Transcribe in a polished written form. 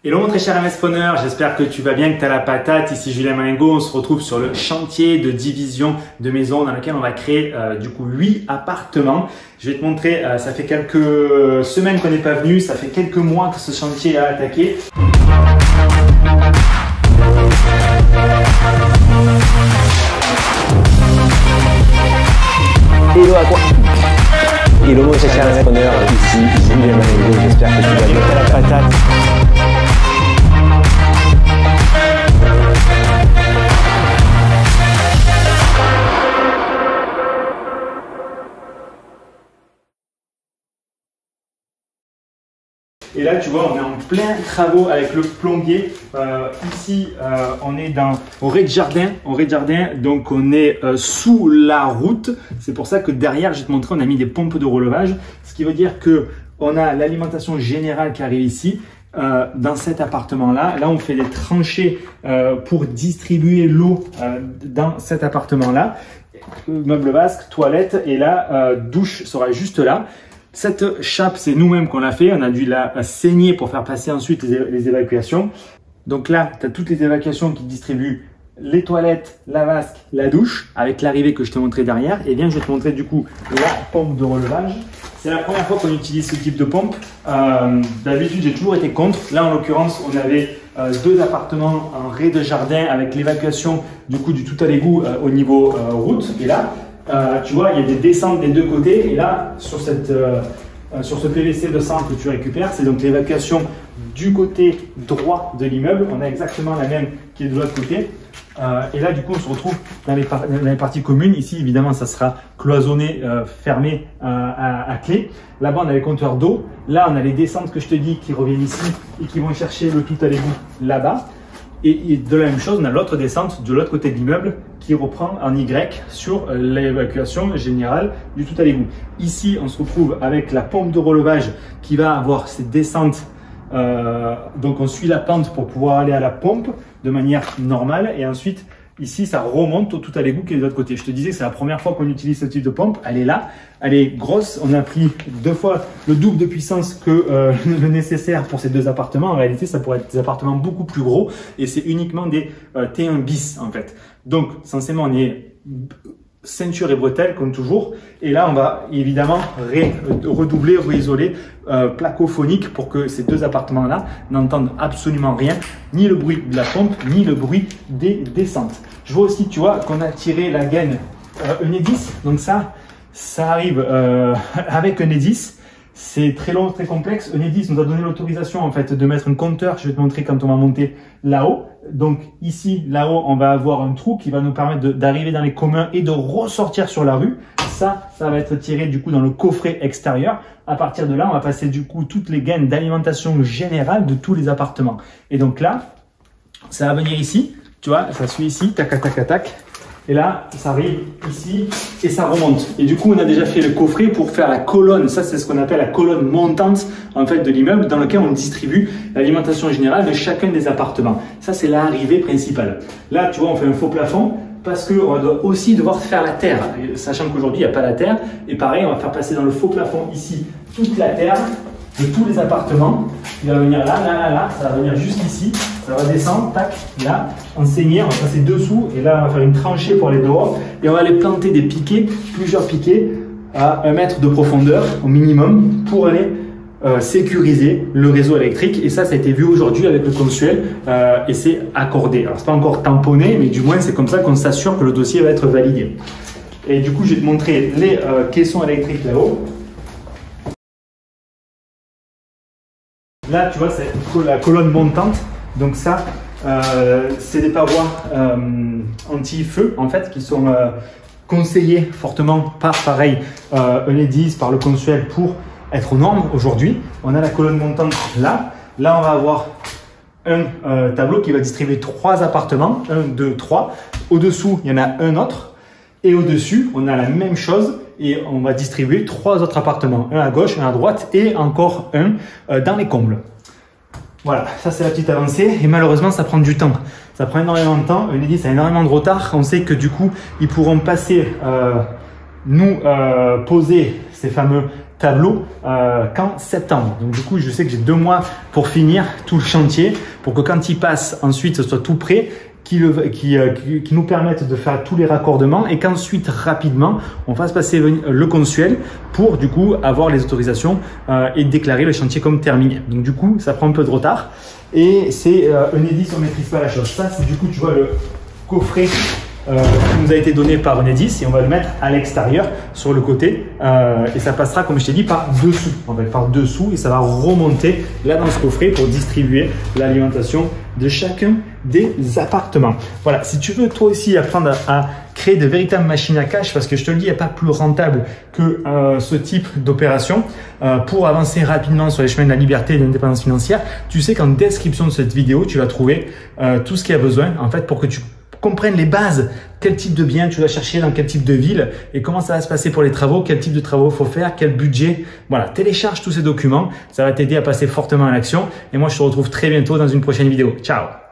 Hello mon très cher MS-Preneur, j'espère que tu vas bien, que tu as la patate. Ici Julien Malingo, on se retrouve sur le chantier de division de maison dans lequel on va créer du coup 8 appartements. Je vais te montrer, ça fait quelques semaines qu'on n'est pas venu, ça fait quelques mois que ce chantier a attaqué. Hello à quoi? Hello mon très cher MS-Preneur, ici Julien Malingo, j'espère que tu vas bien, la patate. Et là, tu vois, on est en plein travaux avec le plombier. Ici, on est au rez-de-jardin. Donc, on est sous la route. C'est pour ça que derrière, je vais te montrer, on a mis des pompes de relevage. Ce qui veut dire que on a l'alimentation générale qui arrive ici. Dans cet appartement-là, on fait des tranchées pour distribuer l'eau dans cet appartement-là. Meuble vasque, toilette et là, douche sera juste là. Cette chape, c'est nous-mêmes qu'on l'a fait. On a dû la saigner pour faire passer ensuite les évacuations. Donc là, tu as toutes les évacuations qui distribuent les toilettes, la vasque, la douche, avec l'arrivée que je t'ai montré derrière. Et bien, je vais te montrer du coup la pompe de relevage. C'est la première fois qu'on utilise ce type de pompe. D'habitude, j'ai toujours été contre. Là, en l'occurrence, on avait 2 appartements en rez-de-jardin avec l'évacuation du coup du tout à l'égout au niveau route. Et là, tu vois, il y a des descentes des deux côtés. Et là, sur ce PVC de sang que tu récupères, c'est donc l'évacuation du côté droit de l'immeuble. On a exactement la même qui est de l'autre côté. Et là, du coup, on se retrouve dans les parties communes. Ici, évidemment, ça sera cloisonné, fermé à clé. Là-bas, on a les compteurs d'eau. Là, on a les descentes que je te dis qui reviennent ici et qui vont chercher le tout à l'égout là-bas. Et de la même chose, on a l'autre descente de l'autre côté de l'immeuble qui reprend en Y sur l'évacuation générale du tout à l'égout. Ici, on se retrouve avec la pompe de relevage qui va avoir ses descentes. Donc, on suit la pente pour pouvoir aller à la pompe de manière normale. Et ensuite, ici, ça remonte au tout à l'égout qui est de l'autre côté. Je te disais que c'est la première fois qu'on utilise ce type de pompe. Elle est là, elle est grosse. On a pris 2 fois le double de puissance que le nécessaire pour ces 2 appartements. En réalité, ça pourrait être des appartements beaucoup plus gros et c'est uniquement des T1 bis en fait. Donc, censément, on est ceinture et bretelles comme toujours. Et là, on va évidemment redoubler, réisoler placophonique pour que ces 2 appartements-là n'entendent absolument rien, ni le bruit de la pompe, ni le bruit des descentes. Je vois aussi, tu vois, qu'on a tiré la gaine Enedis. Donc ça arrive avec Enedis. C'est très long, très complexe. Enedis nous a donné l'autorisation en fait de mettre un compteur. Je vais te montrer quand on va monter là-haut. Donc ici, là-haut, on va avoir un trou qui va nous permettre d'arriver dans les communs et de ressortir sur la rue. Ça va être tiré du coup dans le coffret extérieur. À partir de là, on va passer du coup toutes les gaines d'alimentation générale de tous les appartements. Et donc là, ça va venir ici. Tu vois, ça suit ici, tac, tac, tac, tac. Et là, ça arrive ici et ça remonte. Et du coup, on a déjà fait le coffret pour faire la colonne. Ça, c'est ce qu'on appelle la colonne montante en fait de l'immeuble dans lequel on distribue l'alimentation générale de chacun des appartements. Ça, c'est l'arrivée principale. Là, tu vois, on fait un faux plafond parce qu'on doit aussi devoir faire la terre. Sachant qu'aujourd'hui, il n'y a pas la terre. Et pareil, on va faire passer dans le faux plafond ici toute la terre de tous les appartements. Il va venir là, ça va venir juste ici. Ça va descendre, tac, là, enseigner, on va passer dessous et là on va faire une tranchée pour aller dehors et on va aller planter des piquets, plusieurs piquets à 1 mètre de profondeur au minimum pour aller sécuriser le réseau électrique. Et ça a été vu aujourd'hui avec le consuel et c'est accordé. Alors c'est pas encore tamponné, mais du moins c'est comme ça qu'on s'assure que le dossier va être validé. Et du coup je vais te montrer les caissons électriques là-haut. Là tu vois c'est la colonne montante. Donc ça, c'est des parois anti-feu en fait qui sont conseillées fortement par pareil Enedis, par le consuel pour être aux normes aujourd'hui. On a la colonne montante là. Là, on va avoir un tableau qui va distribuer 3 appartements, 1, 2, 3. Au-dessous, il y en a un autre. Et au-dessus, on a la même chose et on va distribuer 3 autres appartements. Un à gauche, un à droite et encore un dans les combles. Voilà, ça c'est la petite avancée et malheureusement ça prend du temps. Ça prend énormément de temps. Enedis a énormément de retard. On sait que du coup ils pourront passer, poser ces fameux tableau qu'en septembre. Donc du coup, je sais que j'ai 2 mois pour finir tout le chantier, pour que quand il passe ensuite, ce soit tout prêt, qui nous permettent de faire tous les raccordements et qu'ensuite rapidement on fasse passer le consuel pour du coup avoir les autorisations et déclarer le chantier comme terminé. Donc du coup ça prend un peu de retard et c'est Enedis, on maîtrise pas la chose. Ça c'est du coup tu vois le coffret qui nous a été donné par Enedis et on va le mettre à l'extérieur sur le côté et ça passera comme je t'ai dit par dessous, on va par dessous et ça va remonter là dans ce coffret pour distribuer l'alimentation de chacun des appartements. Voilà, si tu veux toi aussi apprendre à créer de véritables machines à cash, parce que je te le dis, il n'y a pas plus rentable que ce type d'opération pour avancer rapidement sur les chemins de la liberté et de l'indépendance financière, tu sais qu'en description de cette vidéo, tu vas trouver tout ce qu'il y a besoin en fait pour que tu comprennes les bases, quel type de bien tu dois chercher dans quel type de ville et comment ça va se passer pour les travaux, quel type de travaux faut faire, quel budget. Voilà, télécharge tous ces documents, ça va t'aider à passer fortement à l'action et moi je te retrouve très bientôt dans une prochaine vidéo. Ciao!